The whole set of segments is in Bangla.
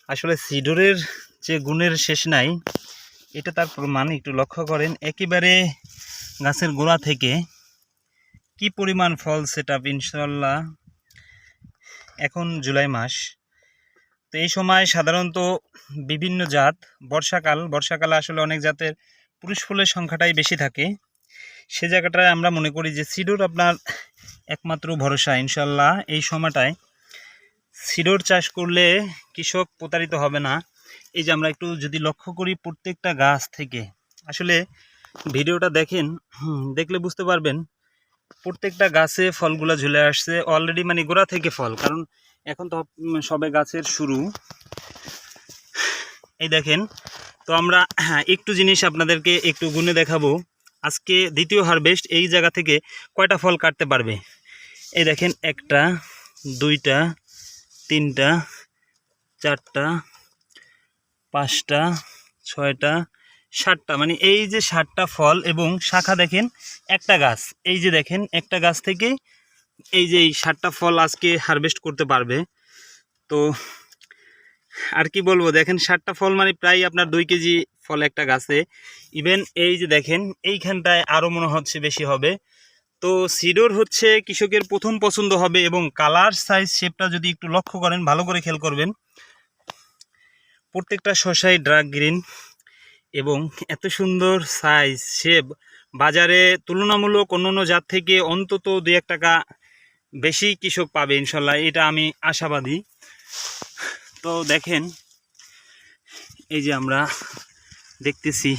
আসলে সিডরের যে গুণের শেষ নাই, এটা তার প্রমাণ। একটু লক্ষ্য করেন একেবারে গাছের গোড়া থেকে কি পরিমাণ ফল সেট আপ। ইনশাল্লাহ এখন জুলাই মাস, তো এই সময় সাধারণত বিভিন্ন জাত বর্ষাকালে আসলে অনেক জাতের পুরুষ ফুলের সংখ্যাটাই বেশি থাকে। সে জায়গাটায় আমরা মনে করি যে সিডর আপনার একমাত্র ভরসা। ইনশাল্লাহ এই সময়টায় সিডর চাষ করলে কৃষক প্রতারিত হবে না। এই যে আমরা একটু যদি লক্ষ্য করি প্রত্যেকটা গাছ থেকে, আসলে ভিডিওটা দেখেন, দেখলে বুঝতে পারবেন প্রত্যেকটা গাছে ফলগুলো ঝুলে আসছে অলরেডি, মানে গোড়া থেকে ফল। কারণ এখন তো সবে গাছের শুরু। এই দেখেন, তো আমরা একটু জিনিস আপনাদেরকে একটু গুনে দেখাবো। আজকে দ্বিতীয় হারভেস্ট, এই জায়গা থেকে কয়টা ফল কাটতে পারবে। এই দেখেন, একটা, দুইটা, তিনটা, চারটা, পাঁচটা, ছয়টা, সাতটা, মানে এই যে 7টা ফল। এবং শাখা দেখেন একটা গাছ, এই যে দেখেন একটা গাছ থেকে এই যে এই 7টা ফল আজকে হারভেস্ট করতে পারবে। তো আর কি বলবো, দেখেন 7টা ফল মানে প্রায় আপনার 2 কেজি ফল একটা গাছে। ইভেন এই যে দেখেন এইখানটায় আরও মনে হচ্ছে বেশি হবে। তো সিডর হচ্ছে কৃষকের প্রথম পছন্দ হবে। এবং কালার সাইজ শেপটা যদি একটু লক্ষ্য করেন, ভালো করে খেয়াল করবেন, প্রত্যেকটা শসাই ডার্ক গ্রিন এবং এত সুন্দর সাইজ শেপ। বাজারে তুলনামূলক অন্যান্য জাত থেকে অন্তত 2-1 টাকা বেশি কৃষক পাবে ইনশাল্লাহ, এটা আমি আশাবাদী। তো দেখেন এই যে আমরা দেখতেছি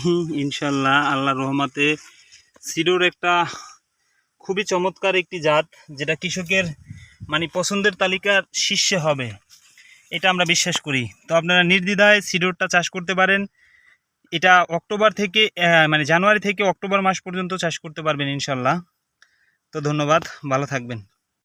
ইনশাল্লাহ আল্লাহর রহমতে সিডর একটা খুবই চমৎকার একটি জাত, যেটা কৃষকের মানে পছন্দের তালিকার শীর্ষে হবে, এটা আমরা বিশ্বাস করি। তো আপনারা নির্দ্বিধায় সিডরটা চাষ করতে পারেন। এটা অক্টোবর থেকে মানে জানুয়ারি থেকে অক্টোবর মাস পর্যন্ত চাষ করতে পারবেন ইনশাল্লাহ। তো ধন্যবাদ, ভালো থাকবেন।